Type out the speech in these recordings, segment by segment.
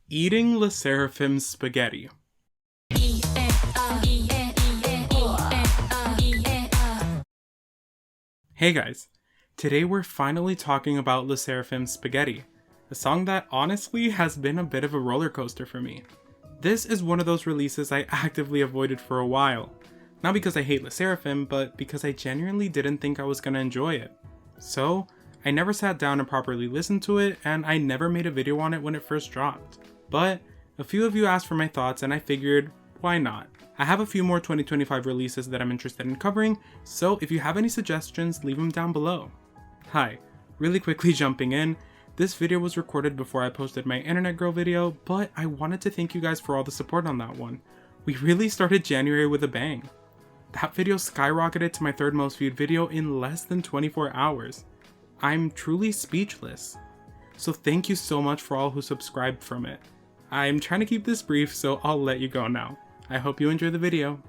Eating Le Sserafim Spaghetti. Hey guys, today we're finally talking about Le Sserafim Spaghetti, a song that honestly has been a bit of a roller coaster for me. This is one of those releases I actively avoided for a while, not because I hate Le Sserafim, but because I genuinely didn't think I was gonna enjoy it. So, I never sat down and properly listened to it, and I never made a video on it when it first dropped. But a few of you asked for my thoughts and I figured, why not? I have a few more 2025 releases that I'm interested in covering, so if you have any suggestions, leave them down below. Hi, really quickly jumping in, this video was recorded before I posted my Internet Girl video, but I wanted to thank you guys for all the support on that one. We really started January with a bang. That video skyrocketed to my third most viewed video in less than 24 hours. I'm truly speechless. So thank you so much for all who subscribed from it. I'm trying to keep this brief, so I'll let you go now. I hope you enjoy the video.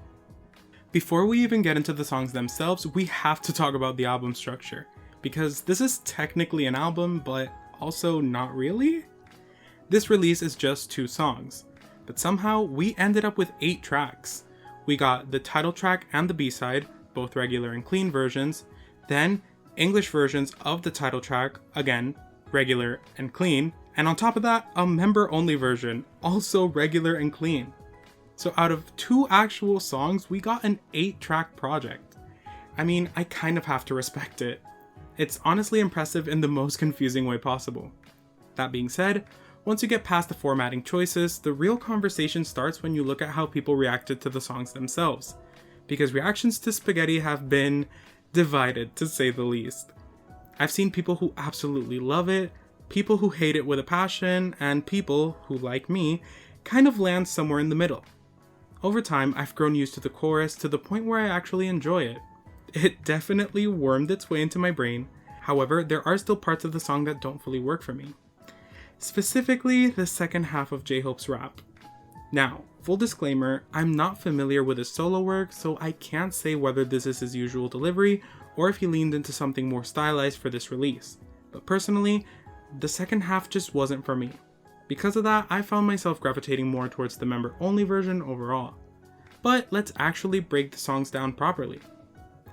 Before we even get into the songs themselves, we have to talk about the album structure, because this is technically an album, but also not really. This release is just 2 songs, but somehow we ended up with 8 tracks. We got the title track and the B-side, both regular and clean versions, then English versions of the title track, again, regular and clean, and on top of that, a member-only version, also regular and clean. So out of 2 actual songs, we got an 8-track project. I mean, I kind of have to respect it. It's honestly impressive in the most confusing way possible. That being said, once you get past the formatting choices, the real conversation starts when you look at how people reacted to the songs themselves. Because reactions to Spaghetti have been divided, to say the least. I've seen people who absolutely love it, people who hate it with a passion, and people who, like me, kind of land somewhere in the middle. Over time, I've grown used to the chorus to the point where I actually enjoy it. It definitely wormed its way into my brain, however, there are still parts of the song that don't fully work for me. Specifically, the second half of JHope's rap. Now, full disclaimer, I'm not familiar with his solo work, so I can't say whether this is his usual delivery or if he leaned into something more stylized for this release. But personally, the second half just wasn't for me. Because of that, I found myself gravitating more towards the member-only version overall. But let's actually break the songs down properly.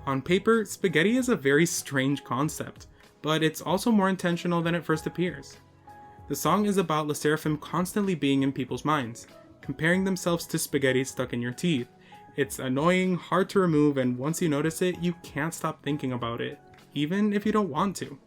On paper, Spaghetti is a very strange concept, but it's also more intentional than it first appears. The song is about Le Sserafim constantly being in people's minds, comparing themselves to spaghetti stuck in your teeth. It's annoying, hard to remove, and once you notice it, you can't stop thinking about it, even if you don't want to.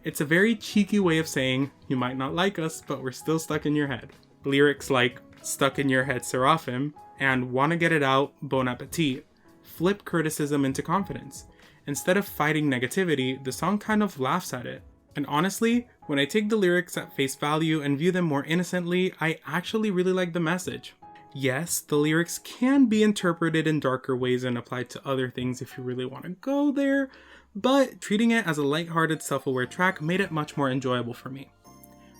It's a very cheeky way of saying, you might not like us, but we're still stuck in your head. Lyrics like, stuck in your head Sserafim, and wanna get it out, bon appetit, flip criticism into confidence. Instead of fighting negativity, the song kind of laughs at it. And honestly, when I take the lyrics at face value and view them more innocently, I actually really like the message. Yes, the lyrics can be interpreted in darker ways and applied to other things if you really want to go there, but treating it as a lighthearted, self-aware track made it much more enjoyable for me.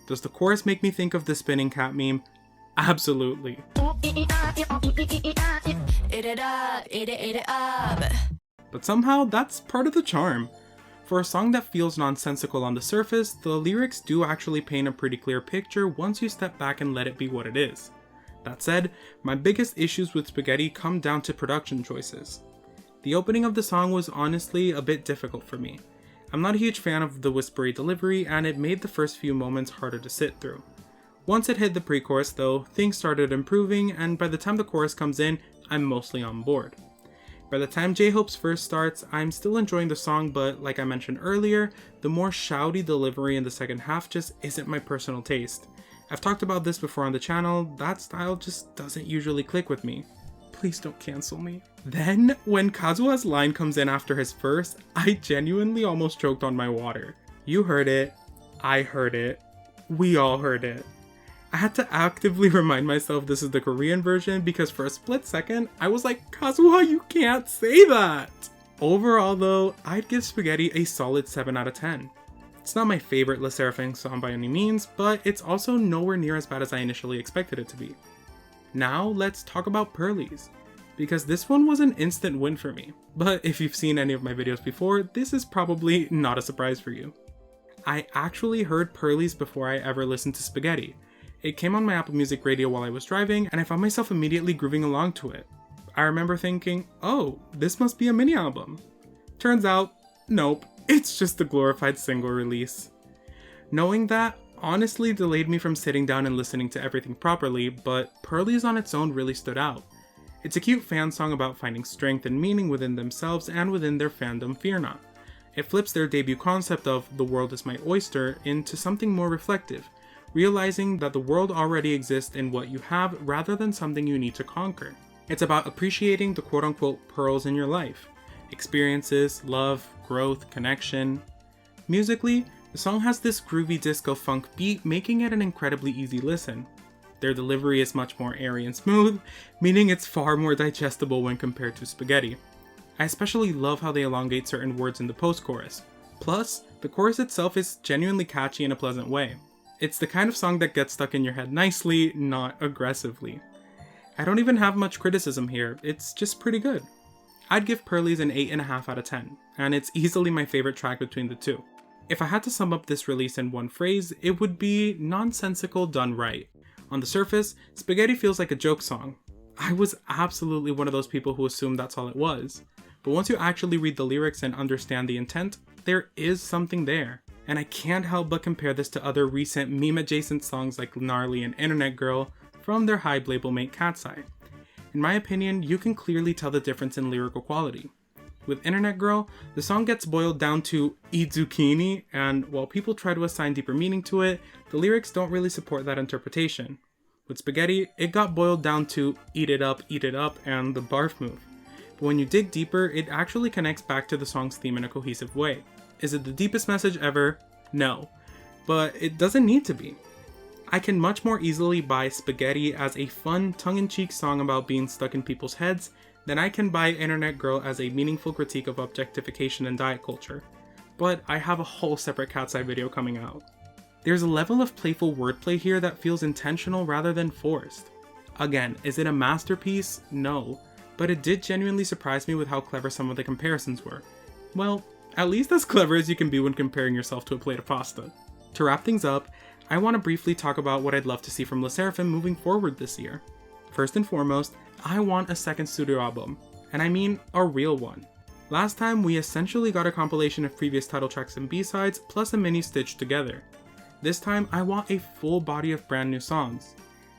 Does the chorus make me think of the spinning cat meme? Absolutely. But somehow, that's part of the charm. For a song that feels nonsensical on the surface, the lyrics do actually paint a pretty clear picture once you step back and let it be what it is. That said, my biggest issues with Spaghetti come down to production choices. The opening of the song was honestly a bit difficult for me. I'm not a huge fan of the whispery delivery, and it made the first few moments harder to sit through. Once it hit the pre-chorus though, things started improving, and by the time the chorus comes in, I'm mostly on board. By the time JHope's verse starts, I'm still enjoying the song, but like I mentioned earlier, the more shouty delivery in the second half just isn't my personal taste. I've talked about this before on the channel, that style just doesn't usually click with me. Please don't cancel me. Then, when Katsuye's line comes in after his verse, I genuinely almost choked on my water. You heard it, I heard it, we all heard it. I had to actively remind myself this is the Korean version because for a split second, I was like, Katsuye, you can't say that! Overall though, I'd give Spaghetti a solid 7 out of 10. It's not my favorite Le Sserafim song by any means, but it's also nowhere near as bad as I initially expected it to be. Now let's talk about Pearlies, because this one was an instant win for me. But if you've seen any of my videos before, this is probably not a surprise for you. I actually heard Pearlies before I ever listened to Spaghetti. It came on my Apple Music radio while I was driving, and I found myself immediately grooving along to it. I remember thinking, oh, this must be a mini album. Turns out, nope, it's just a glorified single release. Knowing that honestly delayed me from sitting down and listening to everything properly, but Pearlies on its own really stood out. It's a cute fan song about finding strength and meaning within themselves and within their fandom FEARNOT. It flips their debut concept of "the world is my oyster" into something more reflective, realizing that the world already exists in what you have rather than something you need to conquer. It's about appreciating the quote-unquote pearls in your life. Experiences, love, growth, connection. Musically, the song has this groovy disco funk beat, making it an incredibly easy listen. Their delivery is much more airy and smooth, meaning it's far more digestible when compared to Spaghetti. I especially love how they elongate certain words in the post-chorus. Plus, the chorus itself is genuinely catchy in a pleasant way. It's the kind of song that gets stuck in your head nicely, not aggressively. I don't even have much criticism here, it's just pretty good. I'd give Pearlies an 8.5 out of 10, and it's easily my favorite track between the two. If I had to sum up this release in one phrase, it would be nonsensical done right. On the surface, Spaghetti feels like a joke song. I was absolutely one of those people who assumed that's all it was. But once you actually read the lyrics and understand the intent, there is something there. And I can't help but compare this to other recent meme-adjacent songs like Gnarly and Internet Girl from their Hybe label mate Katseye. In my opinion, you can clearly tell the difference in lyrical quality. With Internet Girl, the song gets boiled down to "eat zucchini," and while people try to assign deeper meaning to it, the lyrics don't really support that interpretation. With Spaghetti, it got boiled down to eat it up," and the barf move. But when you dig deeper, it actually connects back to the song's theme in a cohesive way. Is it the deepest message ever? No. But it doesn't need to be. I can much more easily buy Spaghetti as a fun, tongue-in-cheek song about being stuck in people's heads than I can buy Internet Girl as a meaningful critique of objectification and diet culture. But I have a whole separate Katseye video coming out. There's a level of playful wordplay here that feels intentional rather than forced. Again, is it a masterpiece? No. But it did genuinely surprise me with how clever some of the comparisons were. Well, at least as clever as you can be when comparing yourself to a plate of pasta. To wrap things up, I want to briefly talk about what I'd love to see from Sserafim moving forward this year. First and foremost, I want a second studio album, and I mean a real one. Last time we essentially got a compilation of previous title tracks and B-sides plus a mini stitched together. This time I want a full body of brand new songs.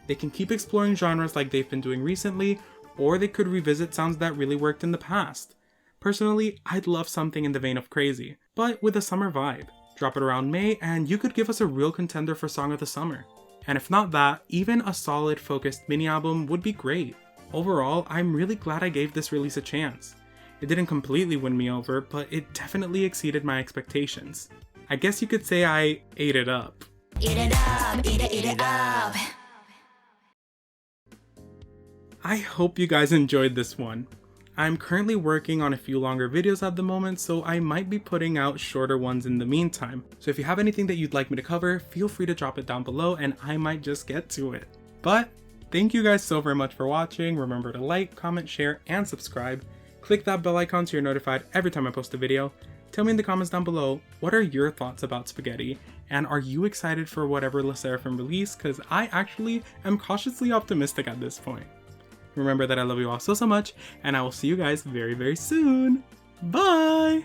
They can keep exploring genres like they've been doing recently, or they could revisit sounds that really worked in the past. Personally, I'd love something in the vein of Crazy, but with a summer vibe. Drop it around May and you could give us a real contender for Song of the Summer. And if not that, even a solid focused mini album would be great. Overall, I'm really glad I gave this release a chance. It didn't completely win me over, but it definitely exceeded my expectations. I guess you could say I ate it up. Eat it up, eat it up. I hope you guys enjoyed this one. I'm currently working on a few longer videos at the moment, so I might be putting out shorter ones in the meantime. So if you have anything that you'd like me to cover, feel free to drop it down below and I might just get to it. But thank you guys so very much for watching. Remember to like, comment, share, and subscribe. Click that bell icon so you're notified every time I post a video. Tell me in the comments down below, what are your thoughts about Spaghetti? And are you excited for whatever Sserafim release? Because I actually am cautiously optimistic at this point. Remember that I love you all so much, and I will see you guys very, very soon. Bye!